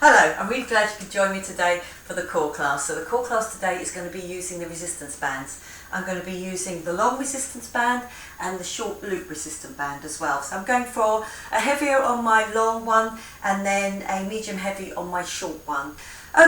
Hello, I'm really glad you could join me today for the core class. So the core class today is going to be using the resistance bands. I'm going to be using the long resistance band and the short loop resistant band as well. So I'm going for a heavier on my long one and then a medium heavy on my short one.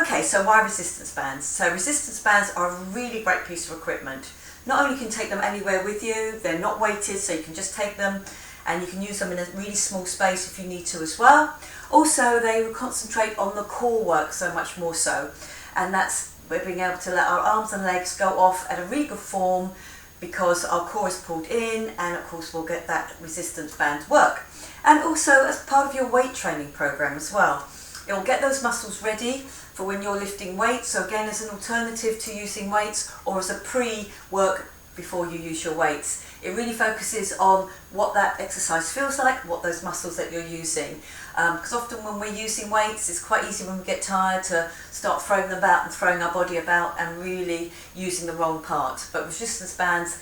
Okay, so why resistance bands? So resistance bands are a really great piece of equipment. Not only can you take them anywhere with you, they're not weighted, so you can just take them and you can use them in a really small space if you need to as well. Also, they will concentrate on the core work so much more so, and that's we're being able to let our arms and legs go off at a really good form because our core is pulled in, and of course we'll get that resistance band work. And also as part of your weight training program as well. It will get those muscles ready for when you're lifting weights, so again as an alternative to using weights or as a pre-work before you use your weights. It really focuses on what that exercise feels like, what those muscles that you're using. Because often when we're using weights, it's quite easy when we get tired to start throwing them about and throwing our body about and really using the wrong part. But resistance bands,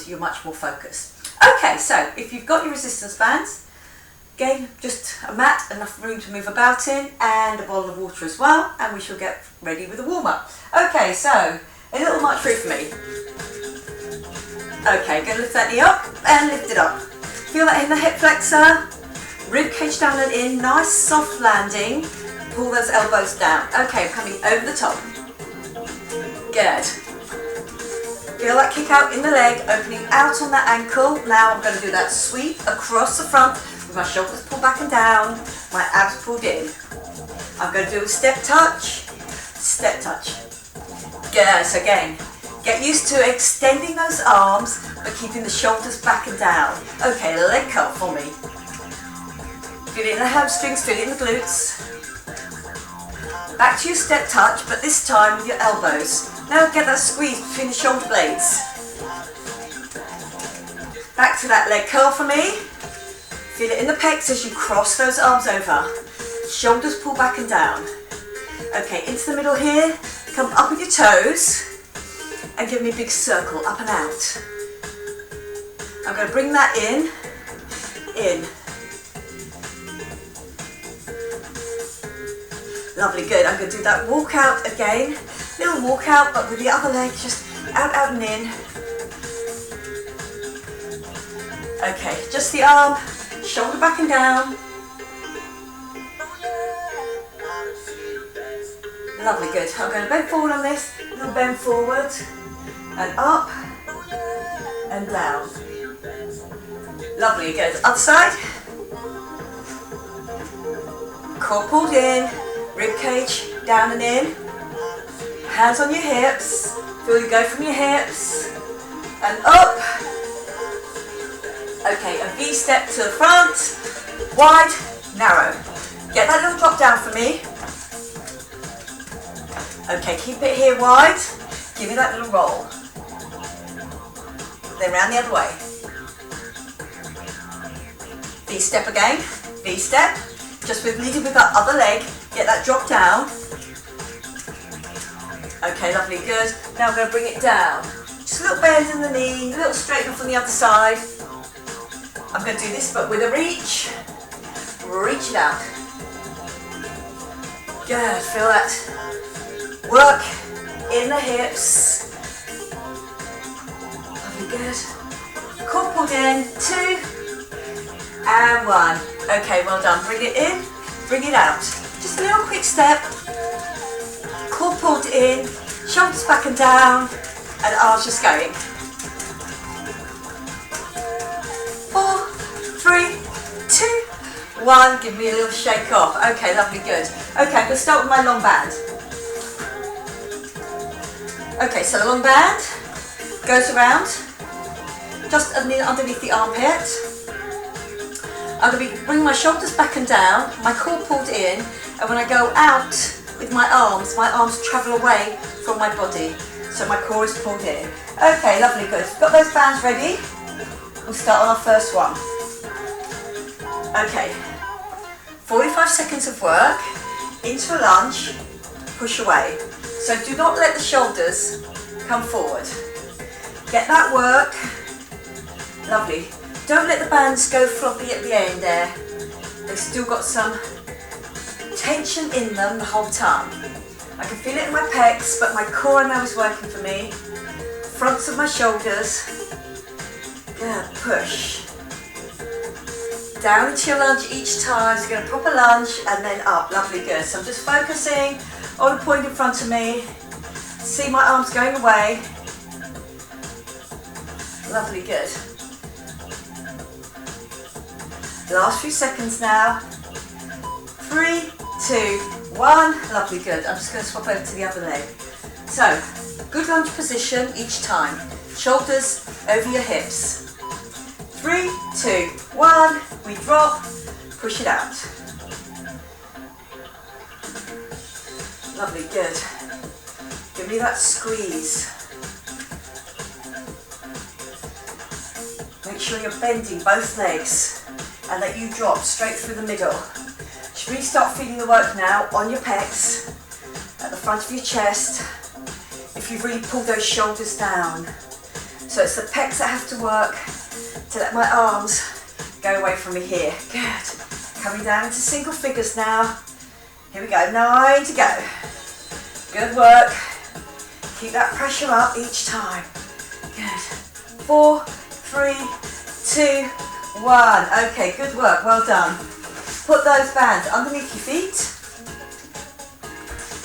you're much more focused. Okay, so if you've got your resistance bands, again, just a mat, enough room to move about in, and a bottle of water as well, and we shall get ready with a warm-up. Okay, so a little march through for me. Okay, going to lift that knee up and lift it up. Feel that in the hip flexor, rib cage down and in, nice soft landing. Pull those elbows down. Okay, coming over the top. Good. Feel that kick out in the leg, opening out on that ankle. Now I'm going to do that sweep across the front with my shoulders pulled back and down, my abs pulled in. I'm going to do a step touch, Good, so again, get used to extending those arms, but keeping the shoulders back and down. Okay, leg curl for me. Feel it in the hamstrings, feel it in the glutes. Back to your step touch, but this time with your elbows. Now get that squeeze between the shoulder blades. Back to that leg curl for me. Feel it in the pecs as you cross those arms over. Shoulders pull back and down. Okay, into the middle here. Come up with your toes. And give me a big circle, up and out. I'm going to bring that in. Lovely, good. I'm going to do that walk out again. Little walk out, but with the other leg just out, out and in. Okay, just the arm, shoulder back and down. Lovely, good. I'm going to bend forward on this. Little bend forward. And up and down. Lovely, good. Other side. Core pulled in, rib cage down and in. Hands on your hips. Feel you go from your hips and up. Okay, a V step to the front. Wide, narrow. Get that little drop down for me. Okay, keep it here wide. Give me that little roll. Then round the other way. V-step again. V-step. Just with leading with that other leg. Get that drop down. Okay, lovely, good. Now I'm going to bring it down. Just a little bend in the knee, a little straighten off on the other side. I'm going to do this but with a reach. Reach it out. Good, feel that work in the hips. Lovely, good. Core pulled in, 2 and 1. Okay, well done. Bring it in, bring it out. Just a little quick step. Core pulled in, shoulders back and down, and arms just going. 4, 3, 2, 1. Give me a little shake off. Okay, lovely, good. Okay, I'm going to start with my long band. Okay, so the long band goes around just underneath the armpit. I'm going to bring my shoulders back and down, my core pulled in, and when I go out with my arms travel away from my body, so my core is pulled in. Okay, lovely, good. Got those bands ready? We'll start on our first one. Okay, 45 seconds of work, into a lunge, push away. So do not let the shoulders come forward. Get that work. Lovely. Don't let the bands go floppy at the end there. They've still got some tension in them the whole time. I can feel it in my pecs, but my core now is working for me. Fronts of my shoulders. Good, push. Down into your lunge each time, so you're going to proper lunge and then up, lovely, good. So I'm just focusing on the point in front of me, see my arms going away, lovely, good. Last few seconds now, 3, 2, 1, lovely, good. I'm just going to swap over to the other leg. So, good lunge position each time, shoulders over your hips. 3, 2, 1, we drop, push it out. Lovely, good. Give me that squeeze. Make sure you're bending both legs and that you drop straight through the middle. You should really start feeling the work now on your pecs, at the front of your chest, if you've really pulled those shoulders down. So it's the pecs that have to work to let my arms go away from me here. Good. Coming down into single figures now. Here we go, 9 to go. Good work. Keep that pressure up each time. Good. 4, 3, 2, 1. Okay, good work, well done. Put those bands underneath your feet.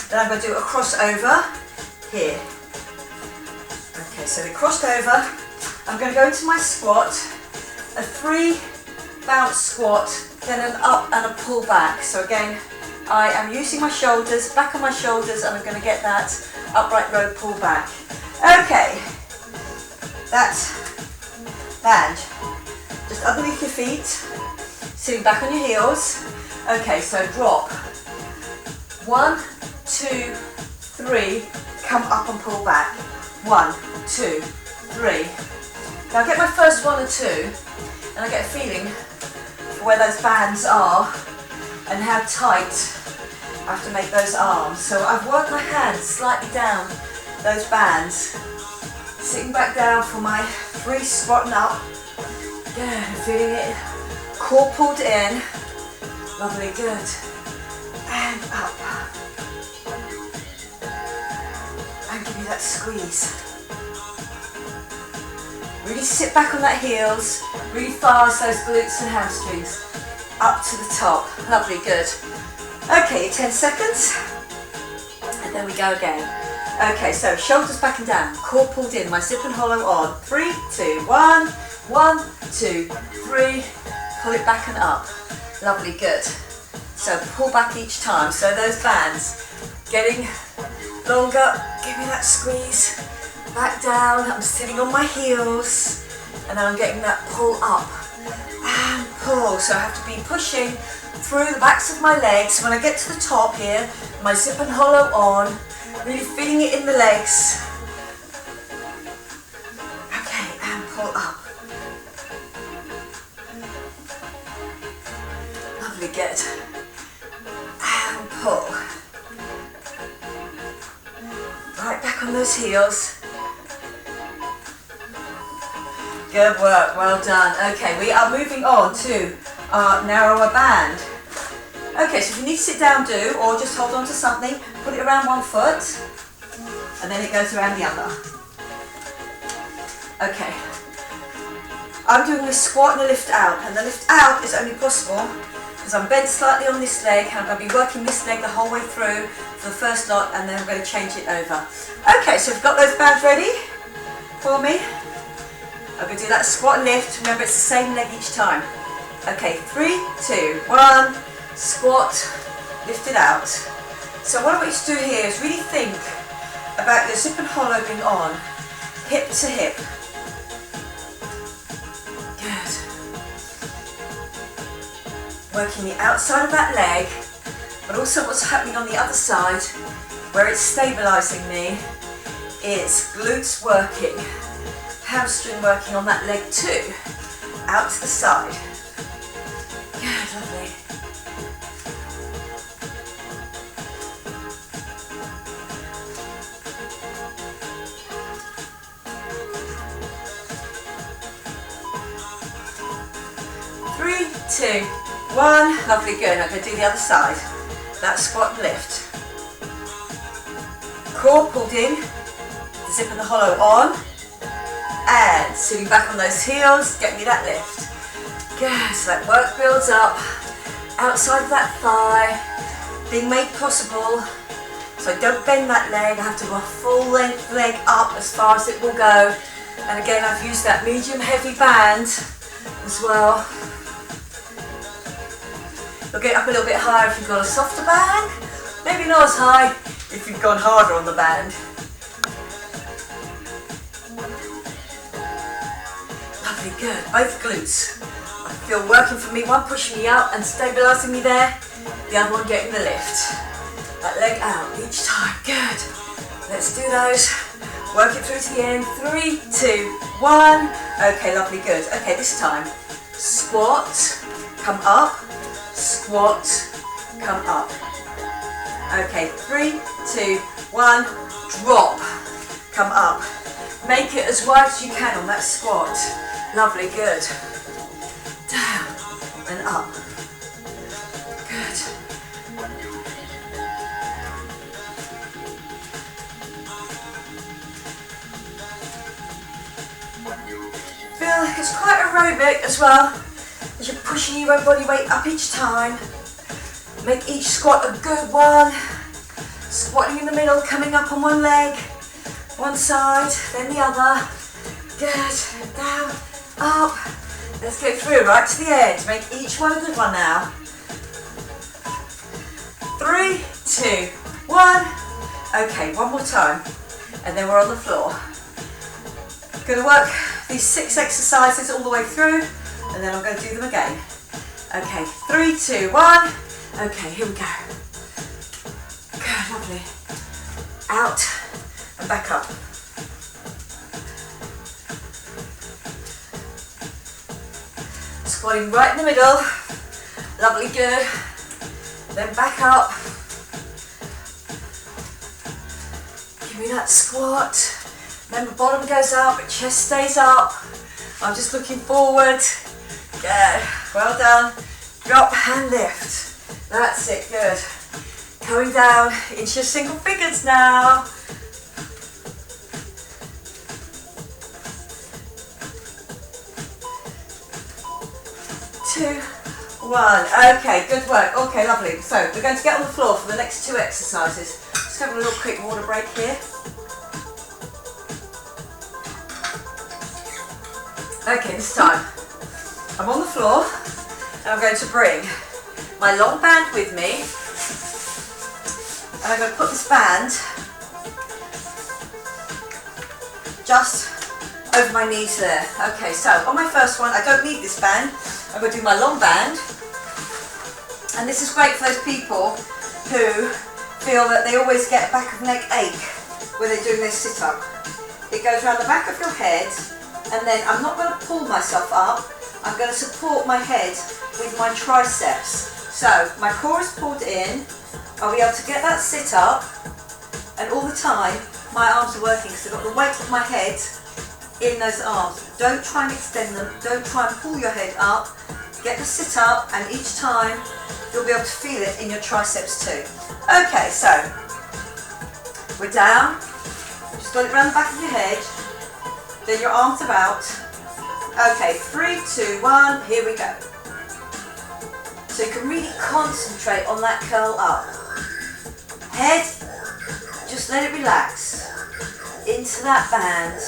Then I'm going to do a crossover here. Okay, so we crossed over. I'm going to go into my squat, a 3 bounce squat, then an up and a pull back. So again, I am using my shoulders, back on my shoulders, and I'm going to get that upright row pull back. Okay, that band just underneath your feet, sitting back on your heels. Okay, so drop. 1, 2, 3, come up and pull back. 1, 2, 3. Now I get my first 1 or 2, and I get a feeling for where those bands are and how tight I have to make those arms. So I've worked my hands slightly down those bands, sitting back down for my 3 squatting up. Good, feeling it, core pulled in, lovely, good, and up, and give me that squeeze. Really sit back on that heels, really fast those glutes and hamstrings, up to the top, lovely, good. Okay, 10 seconds, and then we go again. Okay, so shoulders back and down, core pulled in, my zip and hollow on. 3, 2, 1, 1, 2, 3, pull it back and up. Lovely, good. So pull back each time. So those bands getting longer, give me that squeeze. Back down, I'm sitting on my heels, and then I'm getting that pull up and pull. So I have to be pushing through the backs of my legs. When I get to the top here, my zip and hollow on, really feeling it in the legs. Okay, and pull up. Lovely, good. And pull. Right back on those heels. Good work, well done. Okay, we are moving on to our narrower band. Okay, so if you need to sit down, do, or just hold on to something, put it around one foot, and then it goes around the other. Okay. I'm doing a squat and a lift out, and the lift out is only possible because I'm bent slightly on this leg, and I'm going to be working this leg the whole way through for the first lot, and then I'm going to change it over. Okay, so we've got those bands ready for me. I'm going to do that squat and lift. Remember, it's the same leg each time. Okay, 3, 2, 1, squat, lift it out. So what I want you to do here is really think about your zip and hollow being on, hip to hip. Good. Working the outside of that leg, but also what's happening on the other side, where it's stabilising me, is glutes working, hamstring working on that leg too, out to the side. Good, lovely. Three, 2, 1, lovely, good. I'm going to do the other side. that squat and lift. Core pulled in, the zip and the hollow on, and sitting back on those heels, get me that lift. Good, so that work builds up, outside of that thigh, being made possible, so I don't bend that leg, I have to go a full length leg up as far as it will go. And again, I've used that medium heavy band as well. You'll get up a little bit higher if you've got a softer band, maybe not as high if you've gone harder on the band. Lovely, good, both glutes. I feel working for me, one pushing me out and stabilising me there, the other one getting the lift. That leg out each time, good. Let's do those, work it through to the end, 3, 2, 1. Okay, lovely, good. Okay, this time, squat, come up, squat, come up. Okay, 3, 2, 1, drop, come up. Make it as wide as you can on that squat. Lovely, good. Down and up. Good. Feel like it's quite aerobic as well, as you're pushing your own body weight up each time. Make each squat a good one. Squatting in the middle, coming up on one leg, one side, then the other. Good, down, up. Let's go through right to the end. Make each one a good one now. 3, 2, 1. Okay, one more time. And then we're on the floor. Going to work these 6 exercises all the way through, and then I'm going to do them again. Okay, 3, 2, 1. Okay, here we go. Good, lovely. Out and back up. Squatting right in the middle. Lovely, good. Then back up. Give me that squat. Remember, bottom goes up, but chest stays up. I'm just looking forward. Good, well done. Drop and lift. That's it, good. Going down into your single figures now. 2, 1. Okay, good work. Okay, lovely. So we're going to get on the floor for the next 2 exercises. Just have a little quick water break here. Okay, this time I'm on the floor and I'm going to bring my long band with me, and I'm going to put this band just over my knees there. Okay, so on my first one, I don't need this band. I'm going to do my long band, and this is great for those people who feel that they always get a back of neck ache when they're doing their sit-up. It goes around the back of your head, and then I'm not going to pull myself up, I'm going to support my head with my triceps. So my core is pulled in, I'll be able to get that sit up, and all the time my arms are working because I've got the weight of my head in those arms. Don't try and extend them, don't try and pull your head up, get the sit up, and each time you'll be able to feel it in your triceps too. Okay, so we're down, just got it around the back of your head. Then your arms are out. Okay, 3, 2, 1, here we go. So you can really concentrate on that curl up. Head, just let it relax into that band.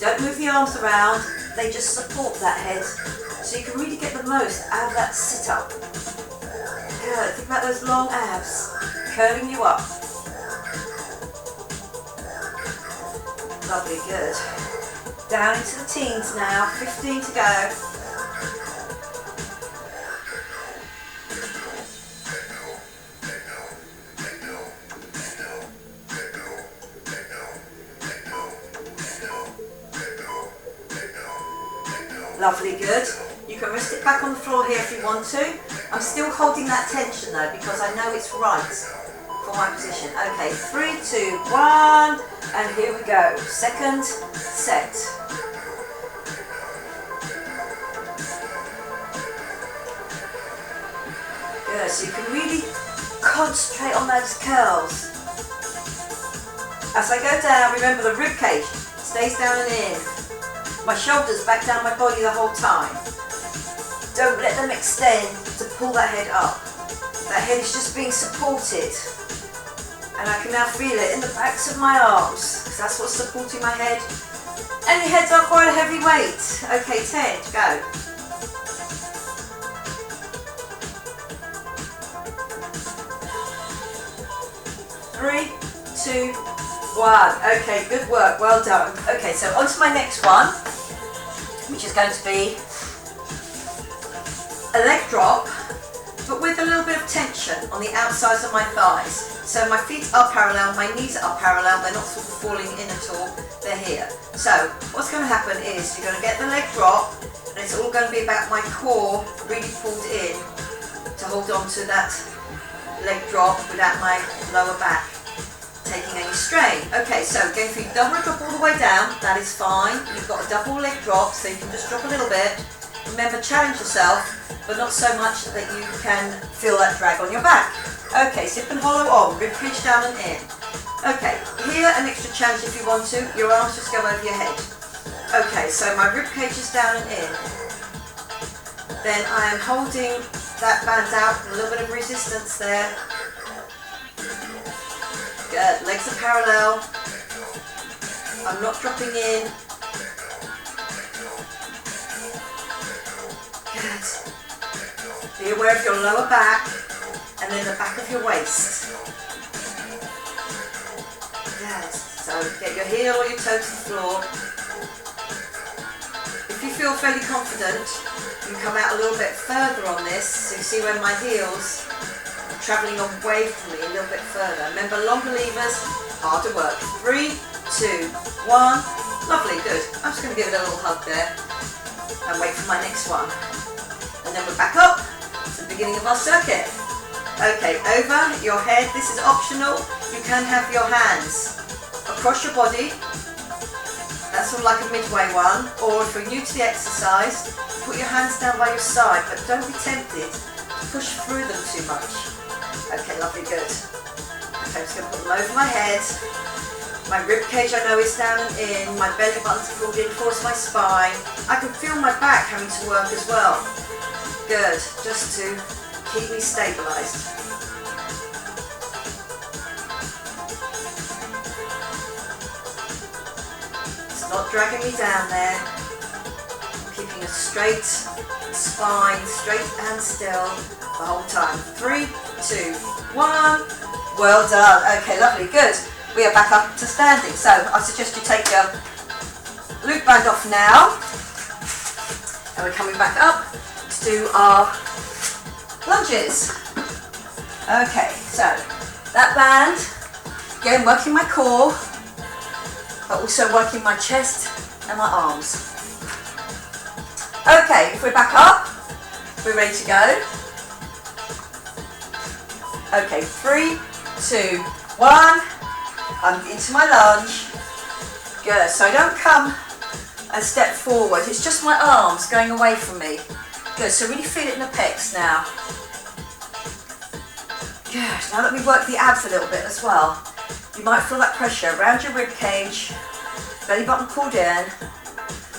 Don't move the arms around, they just support that head. So you can really get the most out of that sit up. Good, think about those long abs, curling you up. Lovely, good. Down into the teens now, 15 to go. Lovely, good. You can rest it back on the floor here if you want to. I'm still holding that tension though because I know it's right for my position. Okay, 3, 2, 1, and here we go. Second set. Good, so you can really concentrate on those curls. As I go down, remember the rib cage stays down and in. My shoulders back down my body the whole time. Don't let them extend to pull that head up. That head is just being supported. And I can now feel it in the backs of my arms, because that's what's supporting my head. And your head's not quite a heavy weight. Okay, 10, go. Three, two, one. Okay, good work, well done. Okay, so on to my next one, which is going to be a leg drop, but with a little bit of tension on the outsides of my thighs. So my feet are parallel, my knees are parallel, they're not sort of falling in at all, they're here. So what's going to happen is you're going to get the leg drop, and it's all going to be about my core really pulled in to hold on to that leg drop without my lower back taking any strain. Okay, so going for your double drop all the way down, that is fine. You've got a double leg drop, so you can just drop a little bit. Remember, challenge yourself, but not so much that you can feel that drag on your back. Okay, zip and hollow on, rib cage down and in. Okay, here an extra challenge if you want to, your arms just go over your head. Okay, so my rib cage is down and in. Then I am holding that band out, a little bit of resistance there. Good, legs are parallel. I'm not dropping in. Good. Be aware of your lower back and then the back of your waist. Good. So get your heel or your toe to the floor. If you feel fairly confident, you can come out a little bit further on this, so you see where my heels are travelling away from me a little bit further. Remember, longer levers, harder work. 3, 2, 1. Lovely, good. I'm just going to give it a little hug there and wait for my next one. And then we're back up to the beginning of our circuit. Okay, over your head, this is optional. You can have your hands across your body. That's sort of like a midway one. Or if you're new to the exercise, put your hands down by your side, but don't be tempted to push through them too much. Okay, lovely, good. Okay, I'm just going to put them over my head. My rib cage I know is down and in. My belly button's pulled in towards my spine. I can feel my back having to work as well. Good, just to keep me stabilised. It's not dragging me down there. I'm keeping a straight spine, straight and still the whole time. 3, 2, 1. Well done. Okay, lovely, good. We are back up to standing. So I suggest you take your loop band off now. And we're coming back up to do our lunges. Okay, so that band, again working my core, but also working my chest and my arms. Okay, if we're back up, we're ready to go. Okay, 3, 2, 1. I'm into my lunge. Good, so I don't come and step forward, it's just my arms going away from me. Good, so really feel it in the pecs now. Good, now let me work the abs a little bit as well. You might feel that pressure around your rib cage, belly button pulled in.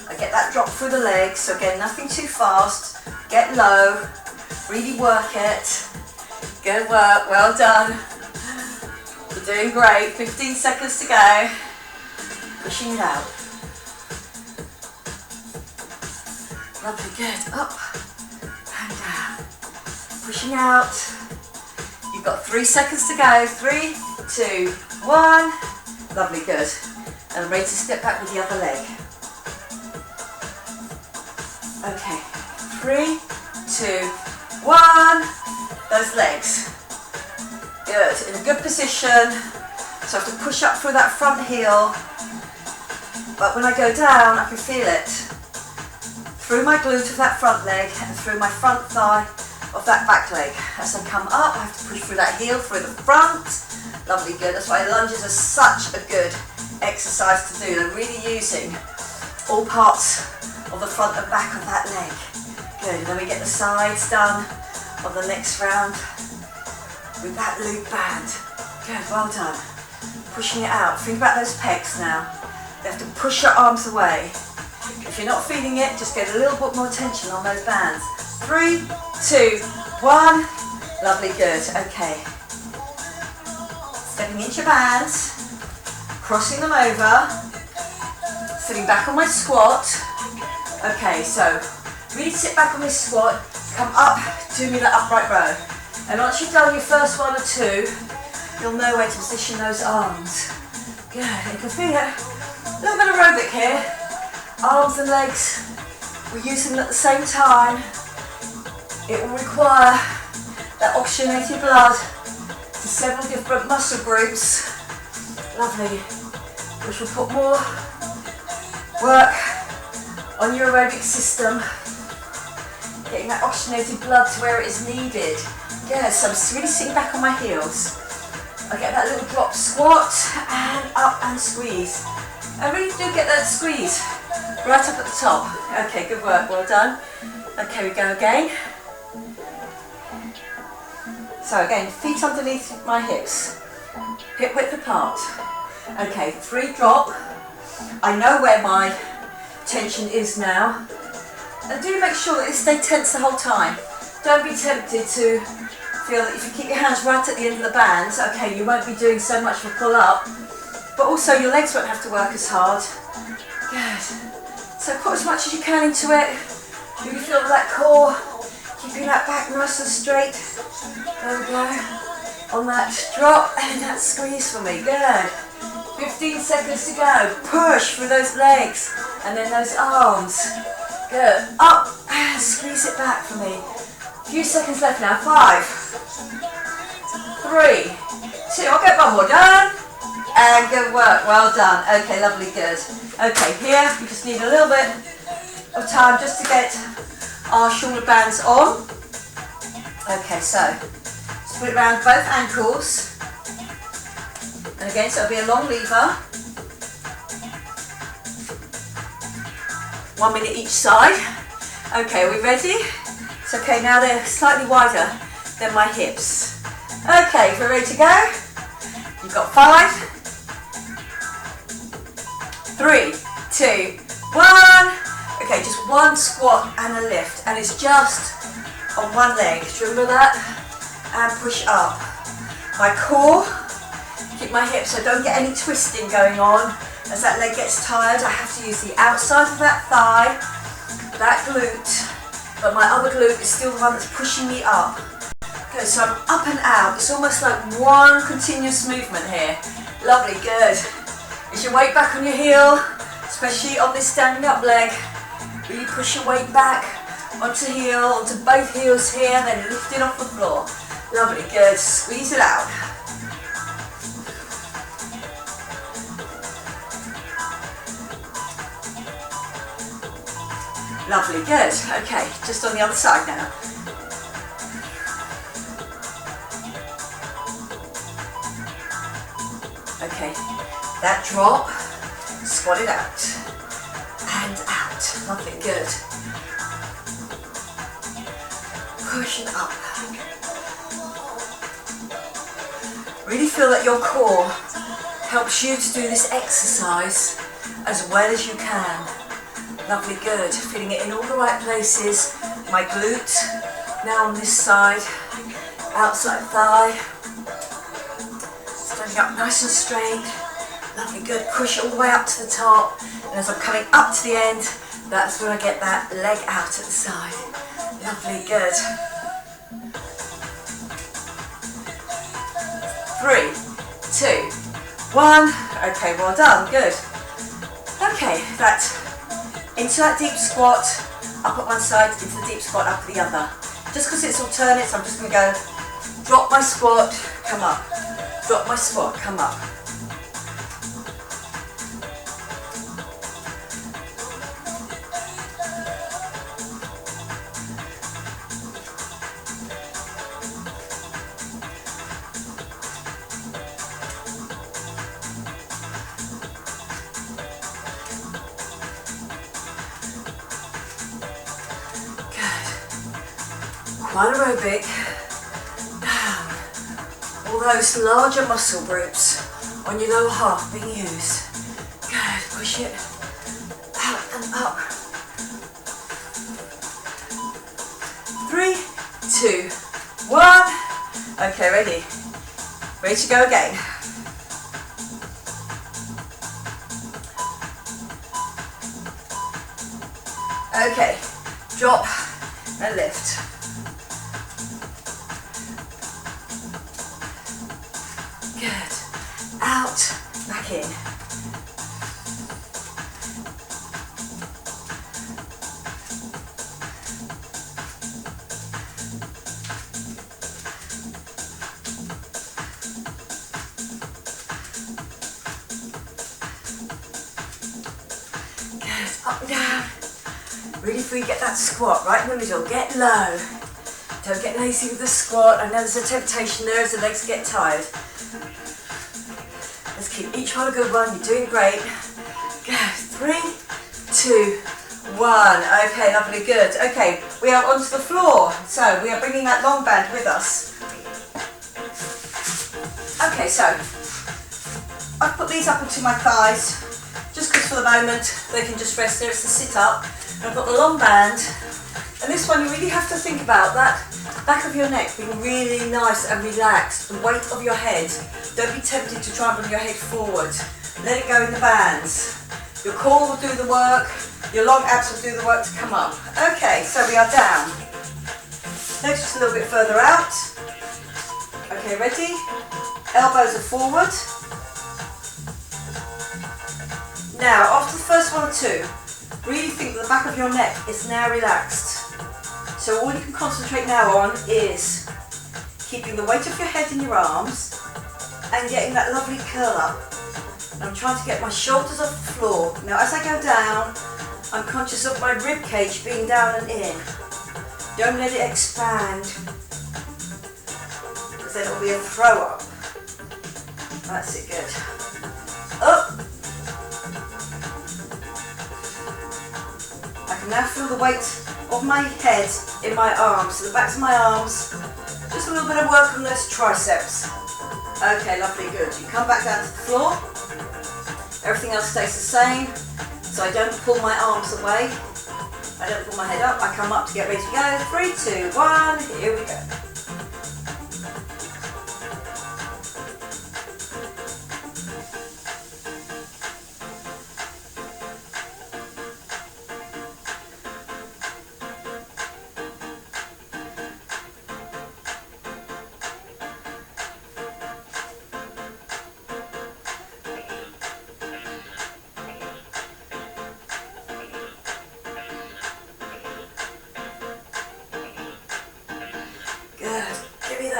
I get that drop through the legs, so again, nothing too fast. Get low, really work it. Good work, well done. You're doing great, 15 seconds to go. Pushing it out. Lovely, good, up and down. Pushing out. You've got 3 seconds to go. 3, 2, 1. Lovely, good. And I'm ready to step back with the other leg. Okay, 3, 2, 1. Those legs. Good, in a good position. So I have to push up through that front heel. But when I go down, I can feel it. Through my glute of that front leg and through my front thigh of that back leg. As I come up, I have to push through that heel, through the front. Lovely, good. That's why lunges are such a good exercise to do. They're really using all parts of the front and back of that leg. Good, and then we get the sides done of the next round. with that loop band. Good, well done. Pushing it out. Think about those pecs now. You have to push your arms away. If you're not feeling it, just get a little bit more tension on those bands. 3, 2, 1. Lovely, good. Okay. Stepping into your bands, crossing them over, sitting back on my squat. Okay, so really sit back on this squat, come up, do me the upright row. And once you've done your first one or two, you'll know where to position those arms. Good, you can feel it. A little bit of aerobic here. Arms and legs, we're using them at the same time. It will require that oxygenated blood to several different muscle groups. Lovely. Which will put more work on your aerobic system. Getting that oxygenated blood to where it is needed. Yeah, so I'm really sitting back on my heels. I get that little drop squat and up and squeeze. I really do get that squeeze right up at the top. Okay, good work, well done. Okay, we go again. So again, feet underneath my hips, hip width apart. Okay, 3 drop. I know where my tension is now. And do make sure that you stay tense the whole time. Don't be tempted to feel that if you keep your hands right at the end of the bands, okay, you won't be doing so much for pull up, but also your legs won't have to work as hard. Good. So put as much as you can into it. Really feel that core, keeping that back nice and straight. There we go. On that drop and that squeeze for me. Good. 15 seconds to go. Push through those legs and then those arms. Good. Up and squeeze it back for me. A few seconds left now. 5, 3, 2. I'll get one more done. And good work. Well done. Okay, lovely. Good. Okay, here we just need a little bit of time just to get our shoulder bands on. Okay, so just put it around both ankles. And again, so it'll be a long lever. 1 minute each side. Okay, are we ready? It's okay, now they're slightly wider than my hips. Okay, if we're ready to go, you've got 5, 3, 2, 1. Okay, just one squat and a lift, and it's just on one leg. Do you remember that? And push up. My core, keep my hips so I don't get any twisting going on. As that leg gets tired, I have to use the outside of that thigh, that glute, but my other glute is still the one that's pushing me up. Good, so I'm up and out. It's almost like one continuous movement here. Lovely, good. Is your weight back on your heel, especially on this standing up leg. Really push your weight back onto heel, onto both heels here, then lift it off the floor. Lovely, good. Squeeze it out. Lovely, good. Okay, just on the other side now. Okay, that drop, squat it out, and out. Lovely, good. Push it up. Really feel that your core helps you to do this exercise as well as you can. Lovely, good. Feeling it in all the right places. My glute, now on this side, outside thigh. Standing up nice and straight. Lovely, good. Push all the way up to the top. And as I'm coming up to the end, that's when I get that leg out at the side. Lovely, good. 3, 2, 1. Okay, well done, good. Okay, into that deep squat, up at one side, into the deep squat, up at the other. Just because it's alternates, I'm just going to go drop my squat, come up. Drop my squat, come up. Quite aerobic, down, all those larger muscle groups on your lower half being used. Good, push it out and up. 3, 2, 1. Okay, ready? Ready to go again. Okay, drop and lift. Good. Out, back in. Good. Up and down. Really free, get that squat right in the middle. Get low. Don't get lazy with the squat. I know there's a temptation there as the legs get tired. Let's keep each one a good one. You're doing great. Go. 3, 2, 1. Okay, lovely, good. Okay, we are onto the floor. So we are bringing that long band with us. Okay, so I've put these up into my thighs just because for the moment they can just rest there. It's the sit up. I've got the long band, and this one you really have to think about that back of your neck being really nice and relaxed, the weight of your head. Don't be tempted to try and bring your head forward. Let it go in the bands. Your core will do the work, your long abs will do the work to come up. Okay, so we are down. Legs just a little bit further out. Okay, ready? Elbows are forward. Now, after the first one or two, really think that the back of your neck is now relaxed. So all you can concentrate now on is keeping the weight of your head in your arms and getting that lovely curl up. And I'm trying to get my shoulders off the floor. Now as I go down, I'm conscious of my rib cage being down and in. Don't let it expand, because then it'll be a throw up. That's it, good. Up. I can now feel the weight of my head in my arms, so the backs of my arms, just a little bit of work on those triceps. Okay, lovely, good. You come back down to the floor, everything else stays the same, so I don't pull my arms away, I don't pull my head up, I come up to get ready to go. 3, 2, 1, here we go.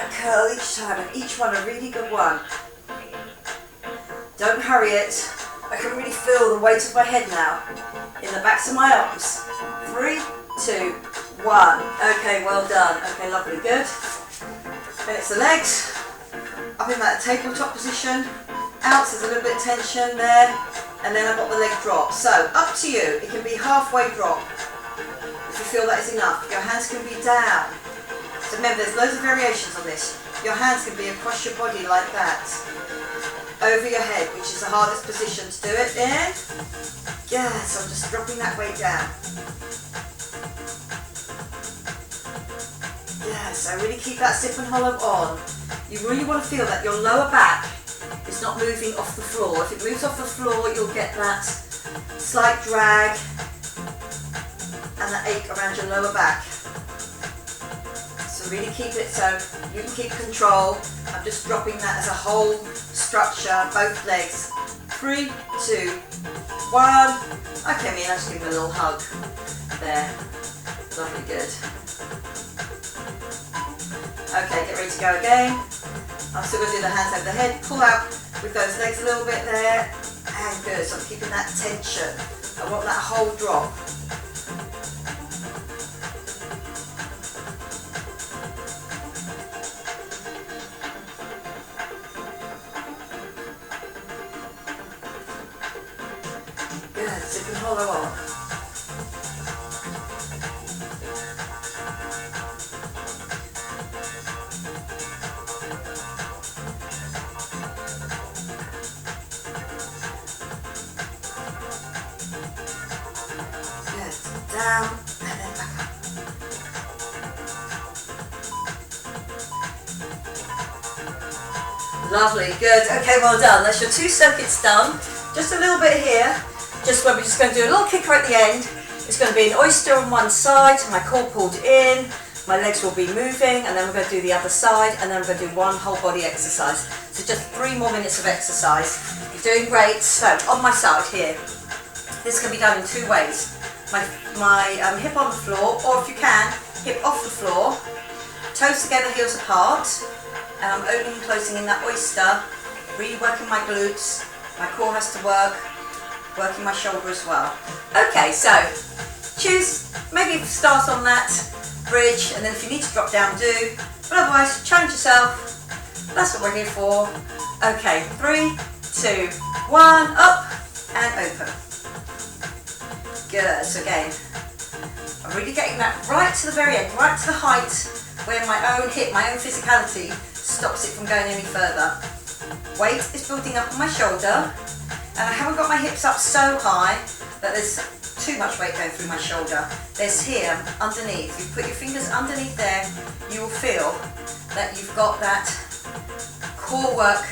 Curl each time, and each one a really good one. Don't hurry it. I can really feel the weight of my head now in the backs of my arms. 3, 2, 1. Okay, well done. Okay, lovely, good. Then it's the legs. Up in that tabletop position. Out, so there's a little bit of tension there. And then I've got the leg drop. So, up to you. It can be halfway drop. If you feel that is enough. Your hands can be down. So remember, there's loads of variations on this. Your hands can be across your body like that. Over your head, which is the hardest position to do it in. Yes, I'm just dropping that weight down. Yes, so really keep that sip and hollow on. You really want to feel that your lower back is not moving off the floor. If it moves off the floor, you'll get that slight drag and that ache around your lower back. So really keep it so you can keep control. I'm just dropping that as a whole structure, both legs. 3, 2, 1. Okay, me, I'll just give him a little hug there. Lovely, good. Okay, get ready to go again. I'm still going to do the hands over the head. Pull out with those legs a little bit there. And good, so I'm keeping that tension. I want that whole drop. Good, sip and hollow on. down and then back up. Lovely, good. Okay, well done. That's your 2 circuits done. Just a little bit here, just where we're just going to do a little kicker at the end. It's going to be an oyster on one side, my core pulled in, my legs will be moving, and then we're going to do the other side, and then we're going to do one whole body exercise. So just 3 more minutes of exercise. You're doing great. So on my side here, this can be done in 2 ways. My hip on the floor, or if you can, hip off the floor, toes together, heels apart, and I'm opening and closing in that oyster, really working my glutes. My core has to work, working my shoulder as well. Okay, so choose, maybe start on that bridge, and then if you need to drop down, do. But otherwise, challenge yourself. That's what we're here for. Okay, 3, 2, 1, up and open. Good. So again, I'm really getting that right to the very end, right to the height where my own hip, my own physicality stops it from going any further. Weight is building up on my shoulder, and I haven't got my hips up so high that there's too much weight going through my shoulder. There's here, underneath. You put your fingers underneath there, you will feel that you've got that core work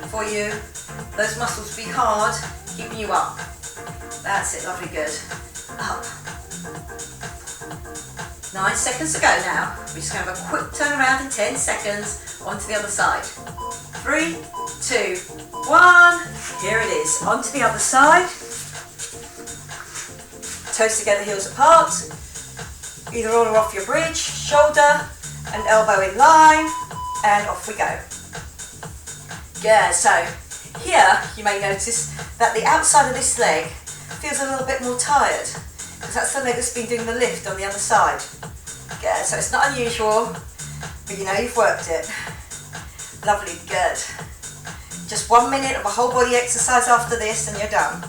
for you. Those muscles be hard, keeping you up. That's it, lovely, good. Up. 9 seconds to go now. We're just going to have a quick turn around in 10 seconds onto the other side. 3, 2, 1. Here it is. Onto the other side. Toes together, heels apart. Either on or off your bridge. Shoulder and elbow in line. And off we go. Yeah, so here you may notice that the outside of this leg feels a little bit more tired, because that's the leg that's been doing the lift on the other side. Yeah, so it's not unusual, but you know you've worked it. Lovely, good. Just 1 minute of a whole body exercise after this and you're done.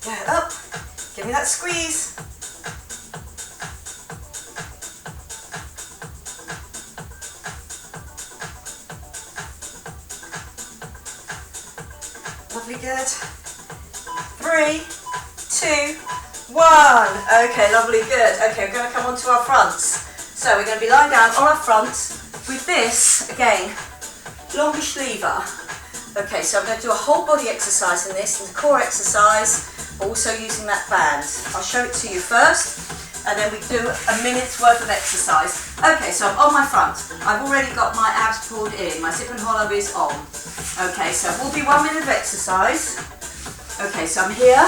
Get up, give me that squeeze. Lovely, good. 3, 2, 1. Okay, lovely, good. Okay, we're going to come onto our fronts. So we're going to be lying down on our fronts with this, again, longish lever. Okay, so I'm going to do a whole body exercise in this, and the core exercise, but also using that band. I'll show it to you first, and then we do a minute's worth of exercise. Okay, so I'm on my front. I've already got my abs pulled in. My zip and hollow is on. Okay, so it will be 1 minute of exercise. Okay, so I'm here,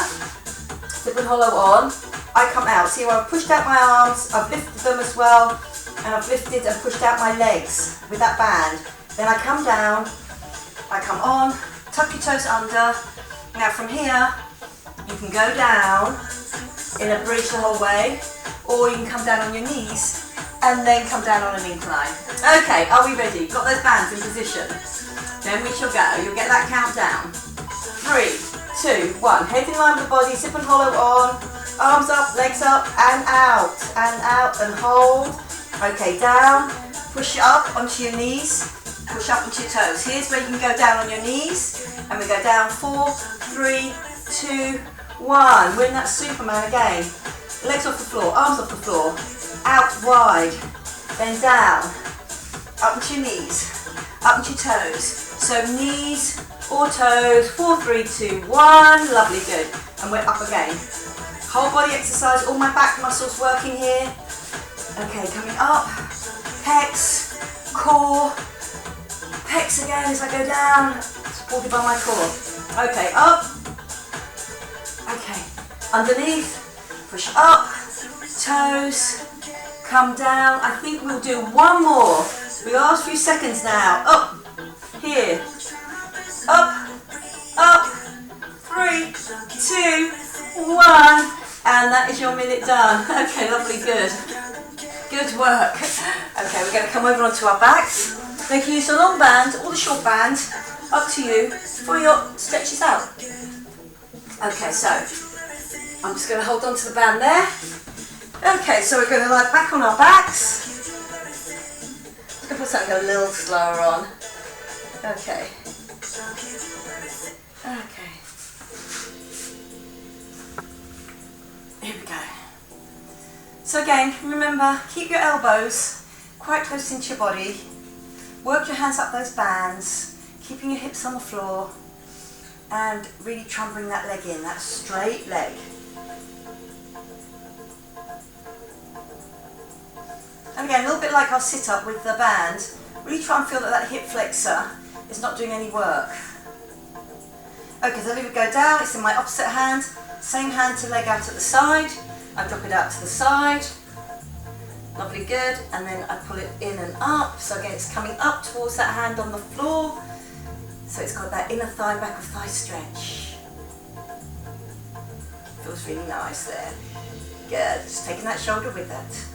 zip and hollow on. I come out. See where I've pushed out my arms, I've lifted them as well, and I've lifted and pushed out my legs with that band. Then I come down, I come on, tuck your toes under. Now from here, you can go down in a bridge the whole way, or you can come down on your knees and then come down on an incline. Okay, are we ready? Got those bands in position? Then we shall go. You'll get that count down. 3, 2, 1. Head in line with the body, zip and hollow on. Arms up, legs up, and out, and hold. Okay, down. Push up onto your knees. Push up onto your toes. Here's where you can go down on your knees. And we go down. 4, 3, 2, 1. We're in that Superman again. Legs off the floor, arms off the floor. Out wide. Then down. Up onto your knees. Up onto your toes. So knees or toes. 4, 3, 2, 1. Lovely, good. And we're up again. Whole body exercise, all my back muscles working here. Okay, coming up. Pecs, core. Pecs again as I go down, supported by my core. Okay, up. Okay, underneath. Push up. Toes. Come down. I think we'll do one more. The last few seconds now. Up. Here. Up. Up. 3, 2, 1. And that is your minute done. Okay, lovely, good. Good work. Okay, we're going to come over onto our backs. They can use the long band or the short band, up to you, for your stretches out. Okay, so I'm just going to hold on to the band there. Okay, so we're going to lie back on our backs. Just going to put something a little slower on. Okay. Here we go. So again, remember, keep your elbows quite close into your body. Work your hands up those bands, keeping your hips on the floor, and really try and bring that leg in, that straight leg. And again, a little bit like our sit-up with the band, really try and feel that that hip flexor is not doing any work. Okay, so let me go down, it's in my opposite hand, same hand to leg out at the side, I drop it out to the side, lovely, good, and then I pull it in and up, so again it's coming up towards that hand on the floor, so it's got that inner thigh, back of thigh stretch. Feels really nice there. Good, just taking that shoulder with it.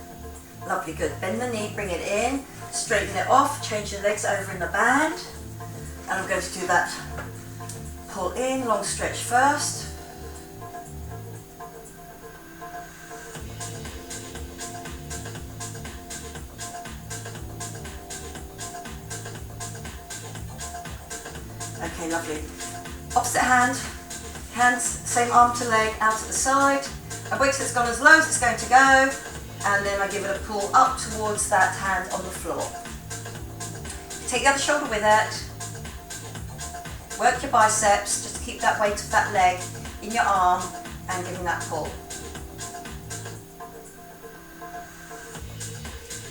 Lovely, good, bend the knee, bring it in, straighten it off, change your legs over in the band, and I'm going to do that. Pull in, long stretch first. Okay, lovely. Opposite hand, hands, same arm to leg, out at the side. I wait till it's gone as low as it's going to go, and then I give it a pull up towards that hand on the floor. Take the other shoulder with it. Work your biceps, just to keep that weight of that leg in your arm and giving that pull.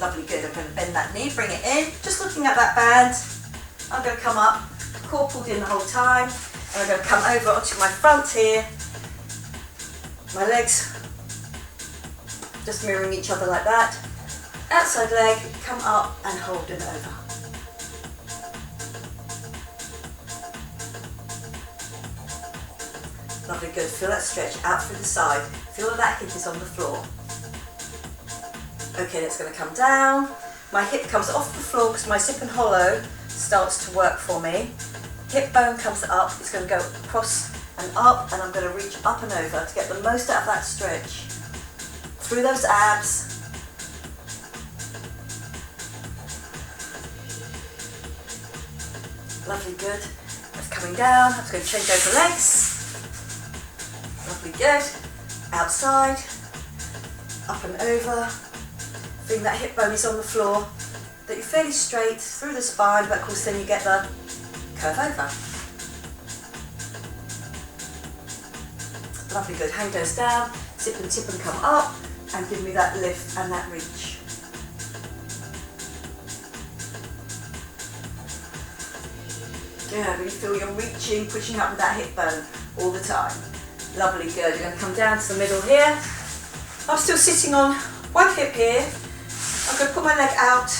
Lovely, good. I'm going to bend that knee, bring it in. Just looking at that band, I'm going to come up, core pulled in the whole time, and I'm going to come over onto my front here. My legs just mirroring each other like that. Outside leg, come up and hold it over. Lovely, good. Feel that stretch out through the side. Feel that that hip is on the floor. Okay, that's going to come down. My hip comes off the floor because my zip and hollow starts to work for me. Hip bone comes up. It's going to go across and up, and I'm going to reach up and over to get the most out of that stretch. Through those abs. Lovely, good. That's coming down. I'm just going to change over legs. Lovely, good. Outside, up and over. Feeling that hip bone is on the floor, that you're fairly straight through the spine, but of course then you get the curve over. Lovely, good. Hang goes down, zip and tip and come up, and give me that lift and that reach. Yeah, really feel you're reaching, pushing up with that hip bone all the time. Lovely, good. You're going to come down to the middle here. I'm still sitting on one hip here. I'm going to put my leg out.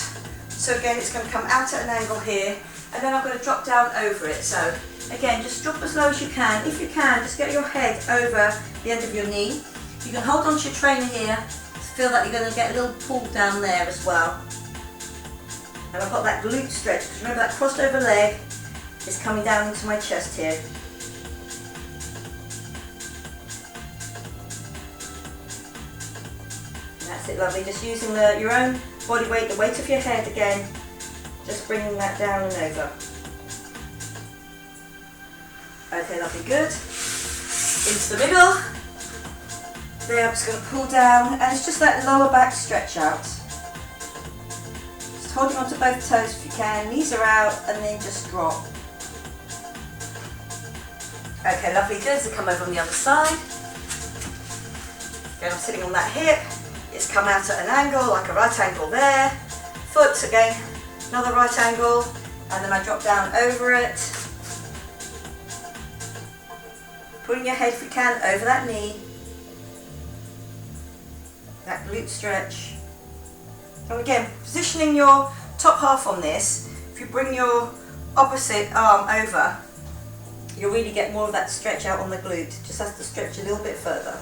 So again, it's going to come out at an angle here. And then I'm going to drop down over it. So again, just drop as low as you can. If you can, just get your head over the end of your knee. You can hold on to your trainer here to feel that you're going to get a little pull down there as well. And I've got that glute stretch. Because remember, that crossed over leg is coming down into my chest here. That's it, lovely. Just using your own body weight, the weight of your head again, just bringing that down and over. Okay, lovely, good. Into the middle. There, I'm just going to pull down, and it's just that lower back stretch out. Just holding onto both toes if you can, knees are out, and then just drop. Okay, lovely, good. So come over on the other side. Again, I'm sitting on that hip. It's come out at an angle, like a right angle there. Foot, again, another right angle, and then I drop down over it. Putting your head, if you can, over that knee. That glute stretch. And again, positioning your top half on this, if you bring your opposite arm over, you'll really get more of that stretch out on the glute. Just has to stretch a little bit further.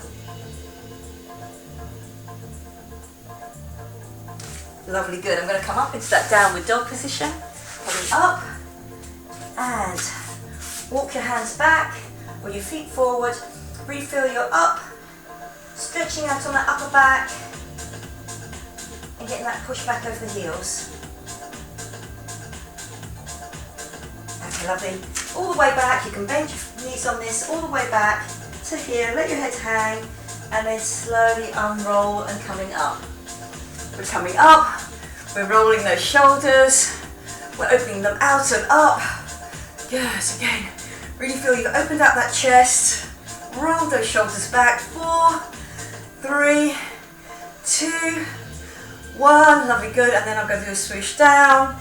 Lovely, good. I'm going to come up into that downward dog position. Coming up and walk your hands back or your feet forward. Really feel you're up, stretching out on that upper back and getting that push back over the heels. Okay, lovely. All the way back. You can bend your knees on this all the way back to here. Let your head hang. and then slowly unroll and coming up. We're coming up, we're rolling those shoulders, we're opening them out and up. Yes, again, really feel you've opened up that chest. Roll those shoulders back. 4, 3, 2, 1. Lovely, good. And then I'm going to do a swoosh down,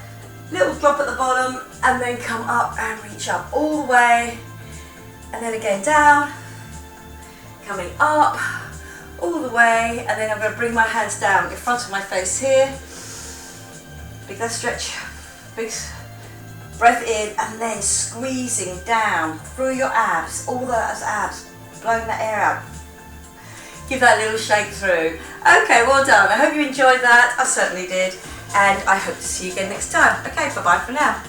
little drop at the bottom, and then come up and reach up all the way. And then again down, coming up all the way, and then I'm going to bring my hands down in front of my face here. Big that stretch, big breath in, and then squeezing down through your abs, all those abs, blowing that air out. Give that little shake through. Okay, well done. I hope you enjoyed that. I certainly did. And I hope to see you again next time. Okay, bye-bye for now.